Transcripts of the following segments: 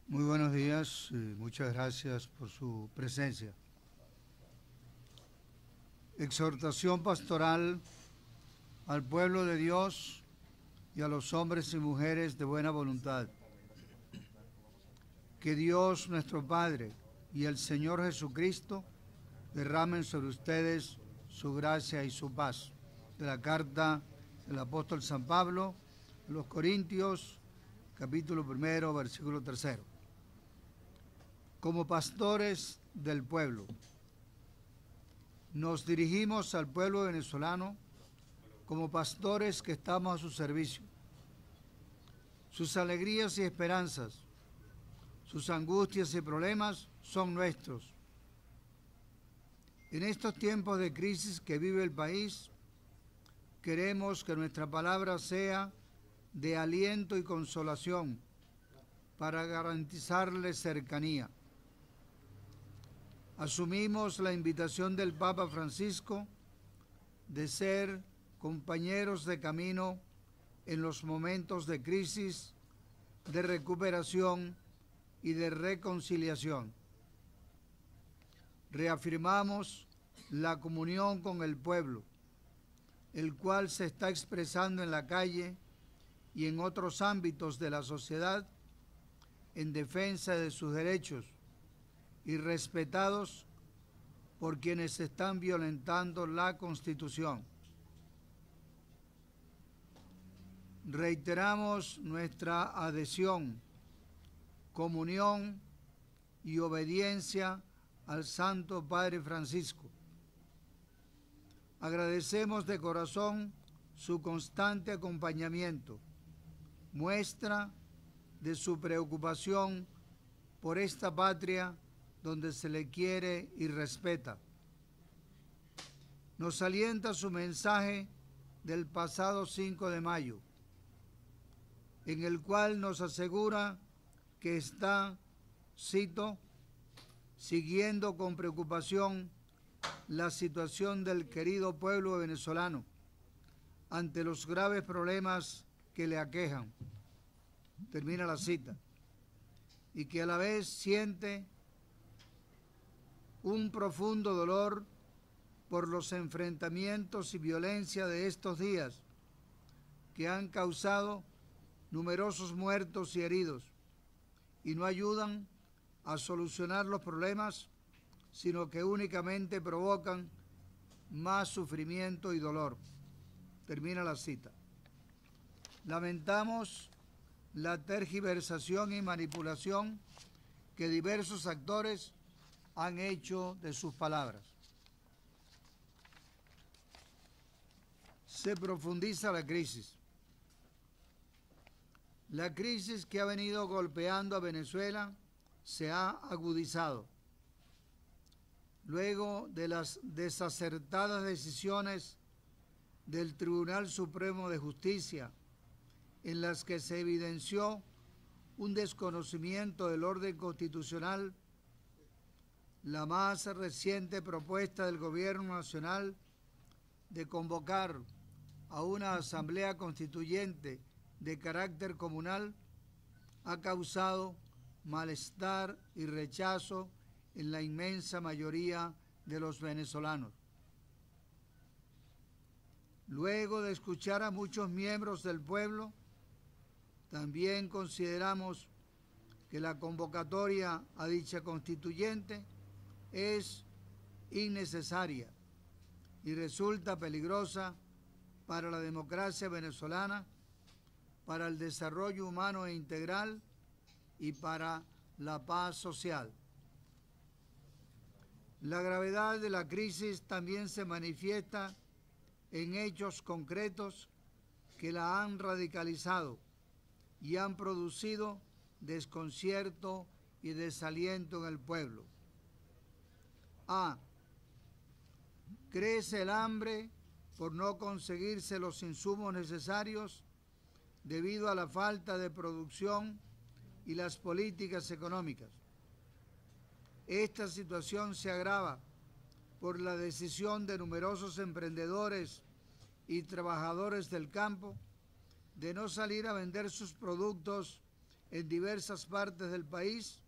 Muy buenos días, muchas gracias por su presencia. Exhortación pastoral al pueblo de Dios y a los hombres y mujeres de buena voluntad. Que Dios nuestro Padre y el Señor Jesucristo derramen sobre ustedes su gracia y su paz. De la carta del apóstol San Pablo a los Corintios, capítulo 1, versículo 3. Como pastores del pueblo, nos dirigimos al pueblo venezolano como pastores que estamos a su servicio. Sus alegrías y esperanzas, sus angustias y problemas son nuestros. En estos tiempos de crisis que vive el país, queremos que nuestra palabra sea de aliento y consolación para garantizarles cercanía. Asumimos la invitación del Papa Francisco de ser compañeros de camino en los momentos de crisis, de recuperación y de reconciliación. Reafirmamos la comunión con el pueblo, el cual se está expresando en la calle y en otros ámbitos de la sociedad en defensa de sus derechos, y respetados por quienes están violentando la Constitución. Reiteramos nuestra adhesión, comunión y obediencia al Santo Padre Francisco. Agradecemos de corazón su constante acompañamiento, muestra de su preocupación por esta patria donde se le quiere y respeta. Nos alienta su mensaje del pasado 5 de mayo, en el cual nos asegura que está, cito, siguiendo con preocupación la situación del querido pueblo venezolano ante los graves problemas que le aquejan. Termina la cita. Y que a la vez siente un profundo dolor por los enfrentamientos y violencia de estos días que han causado numerosos muertos y heridos y no ayudan a solucionar los problemas, sino que únicamente provocan más sufrimiento y dolor. Termina la cita. Lamentamos la tergiversación y manipulación que diversos actores han hecho de sus palabras. Se profundiza la crisis. La crisis que ha venido golpeando a Venezuela se ha agudizado. Luego de las desacertadas decisiones del Tribunal Supremo de Justicia, en las que se evidenció un desconocimiento del orden constitucional, la más reciente propuesta del Gobierno Nacional de convocar a una asamblea constituyente de carácter comunal ha causado malestar y rechazo en la inmensa mayoría de los venezolanos. Luego de escuchar a muchos miembros del pueblo, también consideramos que la convocatoria a dicha constituyente es innecesaria y resulta peligrosa para la democracia venezolana, para el desarrollo humano e integral y para la paz social. La gravedad de la crisis también se manifiesta en hechos concretos que la han radicalizado y han producido desconcierto y desaliento en el pueblo. A. Crece el hambre por no conseguirse los insumos necesarios debido a la falta de producción y las políticas económicas. Esta situación se agrava por la decisión de numerosos emprendedores y trabajadores del campo de no salir a vender sus productos en diversas partes del país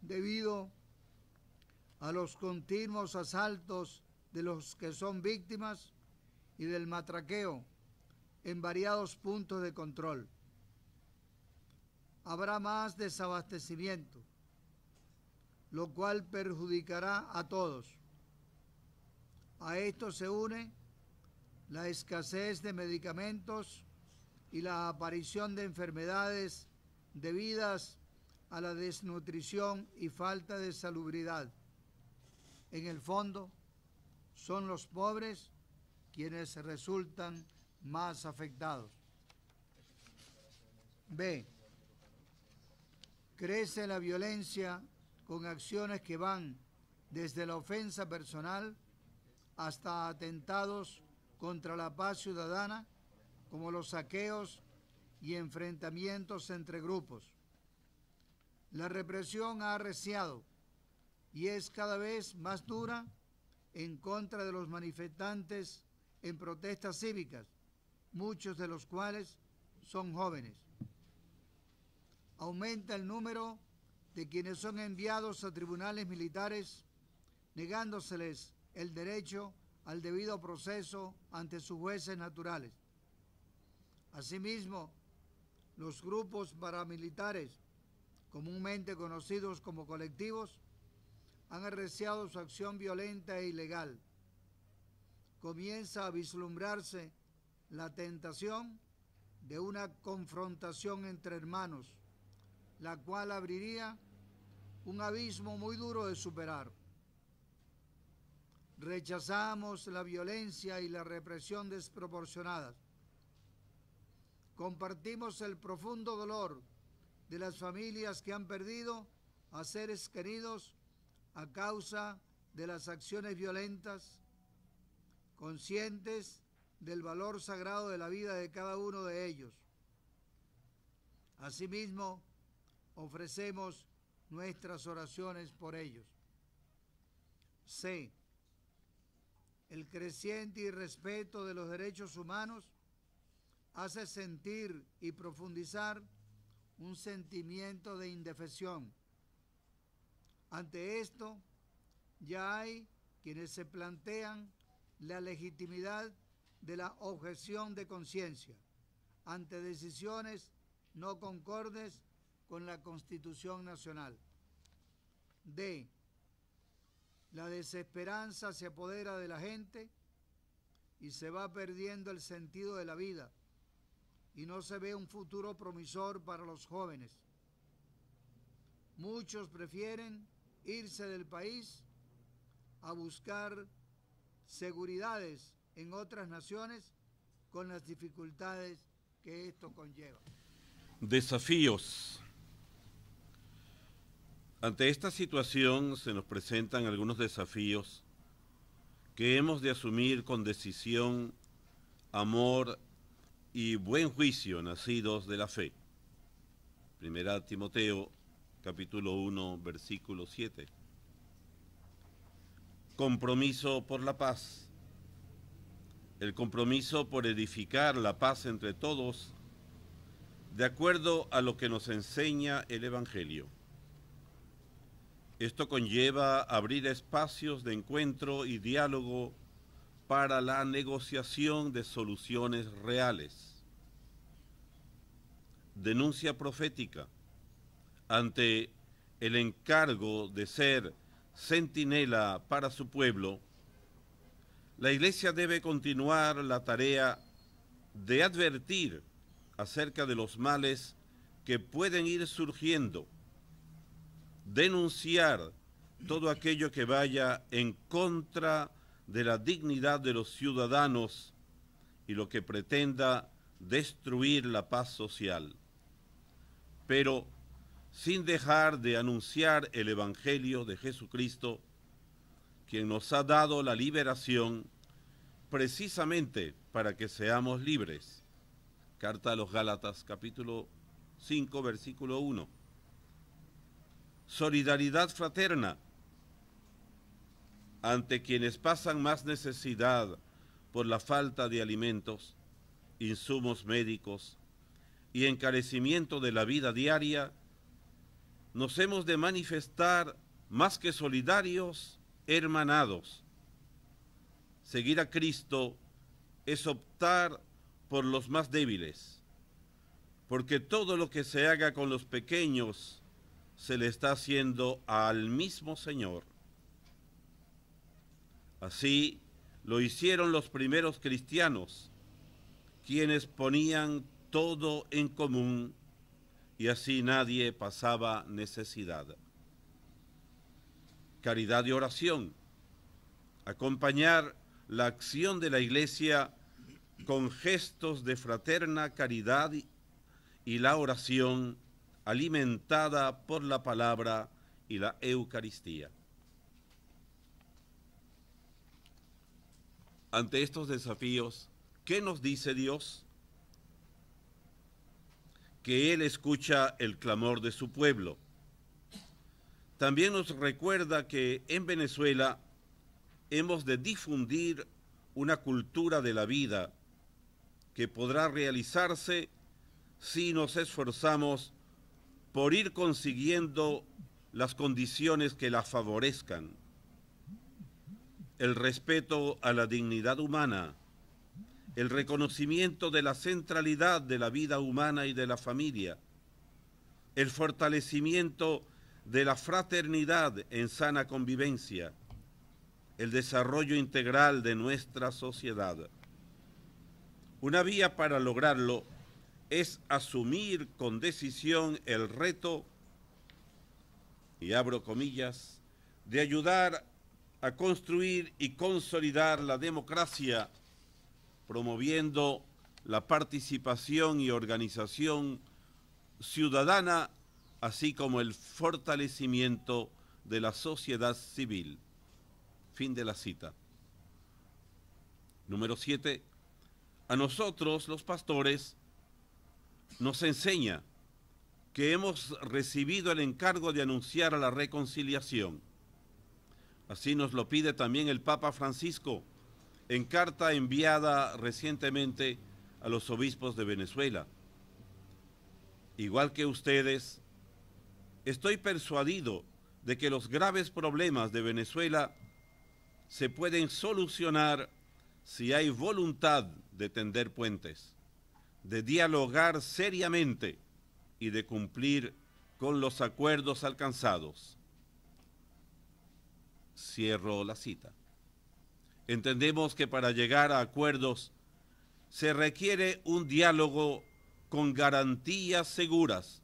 debido a los continuos asaltos de los que son víctimas y del matraqueo en variados puntos de control. Habrá más desabastecimiento, lo cual perjudicará a todos. A esto se une la escasez de medicamentos y la aparición de enfermedades debidas a la desnutrición y falta de salubridad. En el fondo, son los pobres quienes resultan más afectados. B. Crece la violencia con acciones que van desde la ofensa personal hasta atentados contra la paz ciudadana, como los saqueos y enfrentamientos entre grupos. La represión ha arreciado y es cada vez más dura en contra de los manifestantes en protestas cívicas, muchos de los cuales son jóvenes. Aumenta el número de quienes son enviados a tribunales militares, negándoseles el derecho al debido proceso ante sus jueces naturales. Asimismo, los grupos paramilitares, comúnmente conocidos como colectivos, han arreciado su acción violenta e ilegal. Comienza a vislumbrarse la tentación de una confrontación entre hermanos, la cual abriría un abismo muy duro de superar. Rechazamos la violencia y la represión desproporcionadas. Compartimos el profundo dolor de las familias que han perdido a seres queridos a causa de las acciones violentas, conscientes del valor sagrado de la vida de cada uno de ellos. Asimismo, ofrecemos nuestras oraciones por ellos. C. El creciente irrespeto de los derechos humanos hace sentir y profundizar un sentimiento de indefensión. Ante esto, ya hay quienes se plantean la legitimidad de la objeción de conciencia ante decisiones no concordes con la Constitución Nacional. D. La desesperanza se apodera de la gente y se va perdiendo el sentido de la vida y no se ve un futuro promisor para los jóvenes. Muchos prefieren irse del país a buscar seguridades en otras naciones con las dificultades que esto conlleva. Desafíos. Ante esta situación se nos presentan algunos desafíos que hemos de asumir con decisión, amor y buen juicio nacidos de la fe. Primera Timoteo, capítulo 1, versículo 7. Compromiso por la paz. El compromiso por edificar la paz entre todos, de acuerdo a lo que nos enseña el Evangelio. Esto conlleva abrir espacios de encuentro y diálogo para la negociación de soluciones reales. Denuncia profética. Ante el encargo de ser centinela para su pueblo, la Iglesia debe continuar la tarea de advertir acerca de los males que pueden ir surgiendo, denunciar todo aquello que vaya en contra de la dignidad de los ciudadanos y lo que pretenda destruir la paz social, pero sin dejar de anunciar el Evangelio de Jesucristo, quien nos ha dado la liberación precisamente para que seamos libres. Carta a los Gálatas, capítulo 5, versículo 1. Solidaridad fraterna ante quienes pasan más necesidad por la falta de alimentos, insumos médicos y encarecimiento de la vida diaria. Nos hemos de manifestar más que solidarios, hermanados. Seguir a Cristo es optar por los más débiles, porque todo lo que se haga con los pequeños se le está haciendo al mismo Señor. Así lo hicieron los primeros cristianos, quienes ponían todo en común y así nadie pasaba necesidad. Caridad y oración. Acompañar la acción de la Iglesia con gestos de fraterna caridad y la oración alimentada por la palabra y la Eucaristía. Ante estos desafíos, ¿qué nos dice Dios? Que Él escucha el clamor de su pueblo. También nos recuerda que en Venezuela hemos de difundir una cultura de la vida que podrá realizarse si nos esforzamos por ir consiguiendo las condiciones que la favorezcan. El respeto a la dignidad humana, el reconocimiento de la centralidad de la vida humana y de la familia, el fortalecimiento de la fraternidad en sana convivencia, el desarrollo integral de nuestra sociedad. Una vía para lograrlo es asumir con decisión el reto, y abro comillas, de ayudar a construir y consolidar la democracia, promoviendo la participación y organización ciudadana, así como el fortalecimiento de la sociedad civil. Fin de la cita. Número 7. A nosotros, los pastores, nos enseña que hemos recibido el encargo de anunciar a la reconciliación. Así nos lo pide también el Papa Francisco en carta enviada recientemente a los obispos de Venezuela. Igual que ustedes, estoy persuadido de que los graves problemas de Venezuela se pueden solucionar si hay voluntad de tender puentes, de dialogar seriamente y de cumplir con los acuerdos alcanzados. Cierro la cita. Entendemos que para llegar a acuerdos se requiere un diálogo con garantías seguras,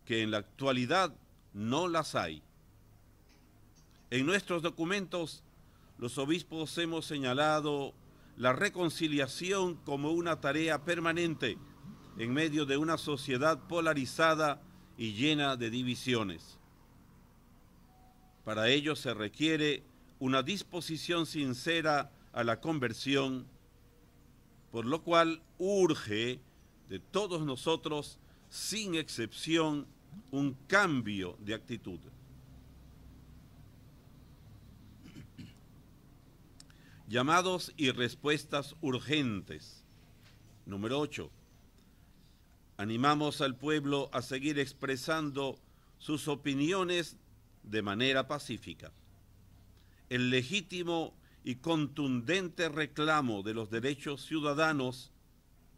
que en la actualidad no las hay. En nuestros documentos, los obispos hemos señalado la reconciliación como una tarea permanente en medio de una sociedad polarizada y llena de divisiones. Para ello se requiere una disposición sincera a la conversión, por lo cual urge de todos nosotros, sin excepción, un cambio de actitud. Llamados y respuestas urgentes. Número 8. Animamos al pueblo a seguir expresando sus opiniones de manera pacífica. El legítimo y contundente reclamo de los derechos ciudadanos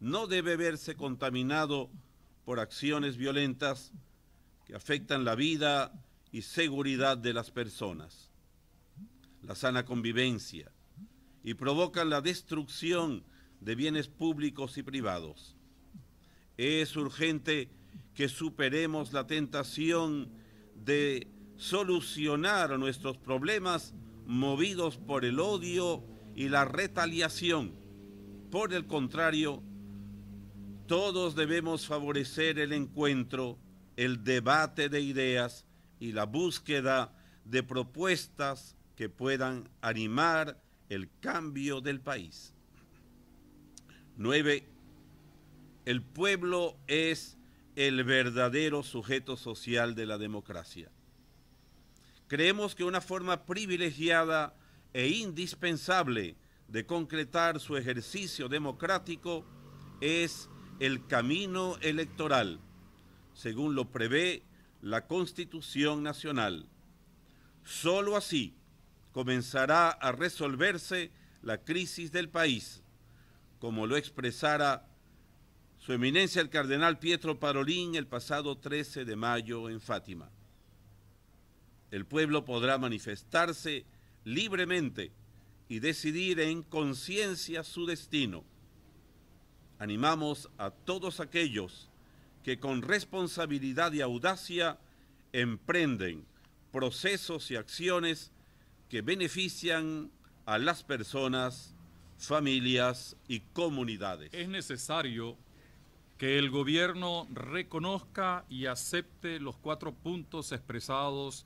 no debe verse contaminado por acciones violentas que afectan la vida y seguridad de las personas, la sana convivencia, y provocan la destrucción de bienes públicos y privados. Es urgente que superemos la tentación de solucionar nuestros problemas movidos por el odio y la retaliación. Por el contrario, todos debemos favorecer el encuentro, el debate de ideas y la búsqueda de propuestas que puedan animar el cambio del país. 9. El pueblo es el verdadero sujeto social de la democracia. Creemos que una forma privilegiada e indispensable de concretar su ejercicio democrático es el camino electoral, según lo prevé la Constitución Nacional. Solo así comenzará a resolverse la crisis del país, como lo expresara Su Eminencia el Cardenal Pietro Parolin el pasado 13 de mayo en Fátima. El pueblo podrá manifestarse libremente y decidir en conciencia su destino. Animamos a todos aquellos que con responsabilidad y audacia emprenden procesos y acciones que benefician a las personas, familias y comunidades. Es necesario que el gobierno reconozca y acepte los 4 puntos expresados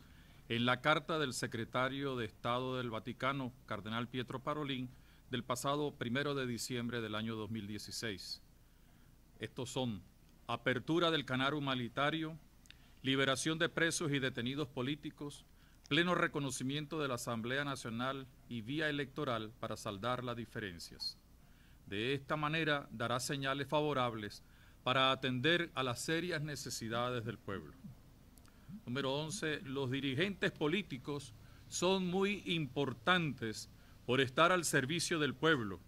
en la carta del secretario de Estado del Vaticano, Cardenal Pietro Parolin, del pasado 1 de diciembre del año 2016. Estos son: apertura del canal humanitario, liberación de presos y detenidos políticos, pleno reconocimiento de la Asamblea Nacional y vía electoral para saldar las diferencias. De esta manera dará señales favorables para atender a las serias necesidades del pueblo. Número 11. Los dirigentes políticos son muy importantes por estar al servicio del pueblo.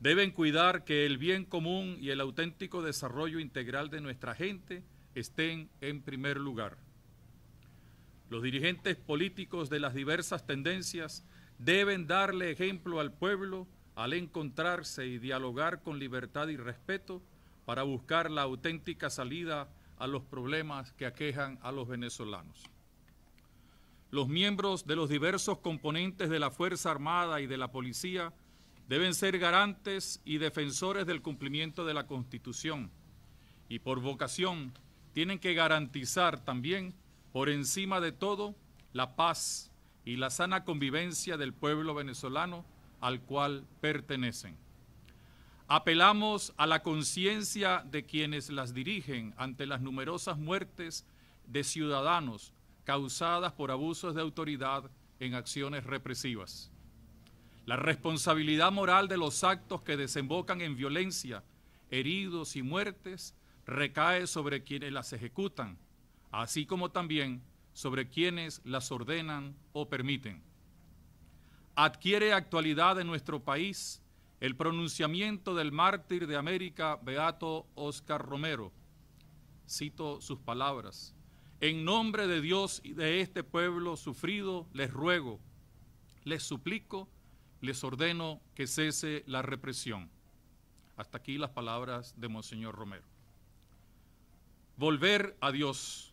Deben cuidar que el bien común y el auténtico desarrollo integral de nuestra gente estén en primer lugar. Los dirigentes políticos de las diversas tendencias deben darle ejemplo al pueblo al encontrarse y dialogar con libertad y respeto para buscar la auténtica salida a los problemas que aquejan a los venezolanos. Los miembros de los diversos componentes de la Fuerza Armada y de la Policía deben ser garantes y defensores del cumplimiento de la Constitución y por vocación tienen que garantizar también, por encima de todo, la paz y la sana convivencia del pueblo venezolano al cual pertenecen. Apelamos a la conciencia de quienes las dirigen ante las numerosas muertes de ciudadanos causadas por abusos de autoridad en acciones represivas. La responsabilidad moral de los actos que desembocan en violencia, heridos y muertes recae sobre quienes las ejecutan, así como también sobre quienes las ordenan o permiten. Adquiere actualidad en nuestro país el pronunciamiento del mártir de América, Beato Óscar Romero. Cito sus palabras: en nombre de Dios y de este pueblo sufrido, les ruego, les suplico, les ordeno que cese la represión. Hasta aquí las palabras de Monseñor Romero. Volver a Dios.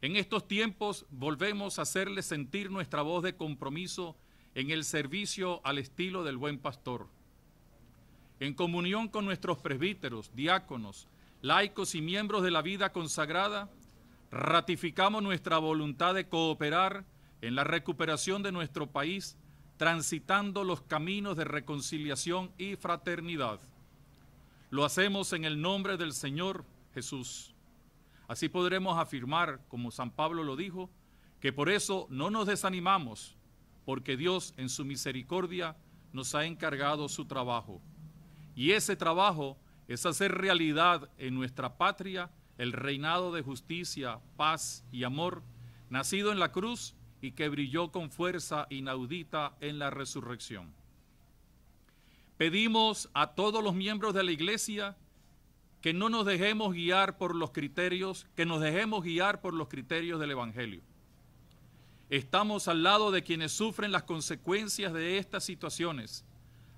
En estos tiempos volvemos a hacerle sentir nuestra voz de compromiso en el servicio al estilo del buen pastor. En comunión con nuestros presbíteros, diáconos, laicos y miembros de la vida consagrada, ratificamos nuestra voluntad de cooperar en la recuperación de nuestro país, transitando los caminos de reconciliación y fraternidad. Lo hacemos en el nombre del Señor Jesús. Así podremos afirmar, como San Pablo lo dijo, que por eso no nos desanimamos, porque Dios en su misericordia nos ha encargado su trabajo. Y ese trabajo es hacer realidad en nuestra patria el reinado de justicia, paz y amor, nacido en la cruz y que brilló con fuerza inaudita en la resurrección. Pedimos a todos los miembros de la Iglesia que no nos dejemos guiar por los criterios, que nos dejemos guiar por los criterios del Evangelio. Estamos al lado de quienes sufren las consecuencias de estas situaciones,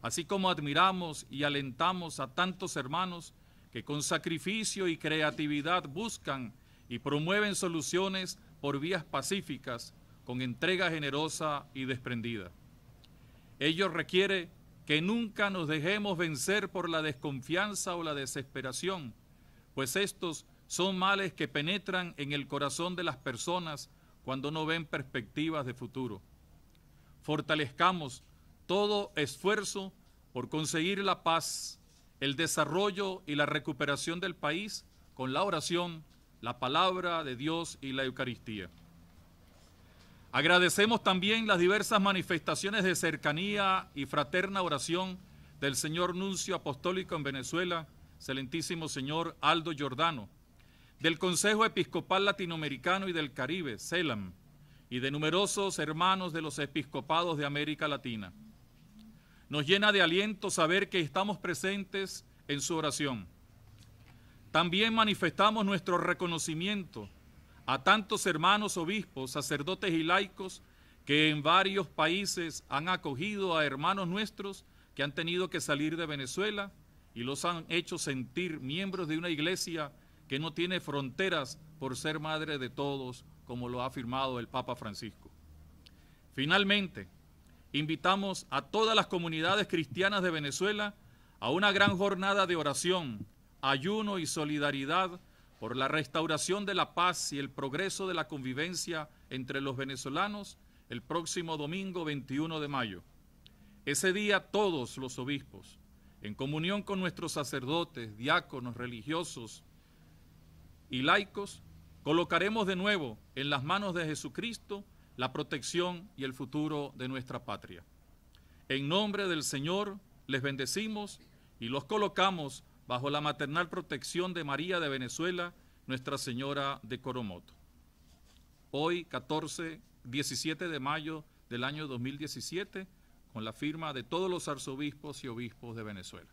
así como admiramos y alentamos a tantos hermanos que con sacrificio y creatividad buscan y promueven soluciones por vías pacíficas, con entrega generosa y desprendida. Ello requiere que nunca nos dejemos vencer por la desconfianza o la desesperación, pues estos son males que penetran en el corazón de las personas cuando no ven perspectivas de futuro. fortalezcamos todo esfuerzo por conseguir la paz, el desarrollo y la recuperación del país con la oración, la palabra de Dios y la Eucaristía. Agradecemos también las diversas manifestaciones de cercanía y fraterna oración del señor Nuncio Apostólico en Venezuela, excelentísimo señor Aldo Giordano, del Consejo Episcopal Latinoamericano y del Caribe, CELAM, y de numerosos hermanos de los episcopados de América Latina. Nos llena de aliento saber que estamos presentes en su oración. También manifestamos nuestro reconocimiento a tantos hermanos obispos, sacerdotes y laicos que en varios países han acogido a hermanos nuestros que han tenido que salir de Venezuela y los han hecho sentir miembros de una iglesia que no tiene fronteras por ser madre de todos, como lo ha afirmado el Papa Francisco. Finalmente, invitamos a todas las comunidades cristianas de Venezuela a una gran jornada de oración, ayuno y solidaridad por la restauración de la paz y el progreso de la convivencia entre los venezolanos el próximo domingo 21 de mayo. Ese día todos los obispos, en comunión con nuestros sacerdotes, diáconos, religiosos y laicos, colocaremos de nuevo en las manos de Jesucristo la protección y el futuro de nuestra patria. En nombre del Señor les bendecimos y los colocamos bajo la maternal protección de María de Venezuela, Nuestra Señora de Coromoto. Hoy, 17 de mayo del año 2017, con la firma de todos los arzobispos y obispos de Venezuela.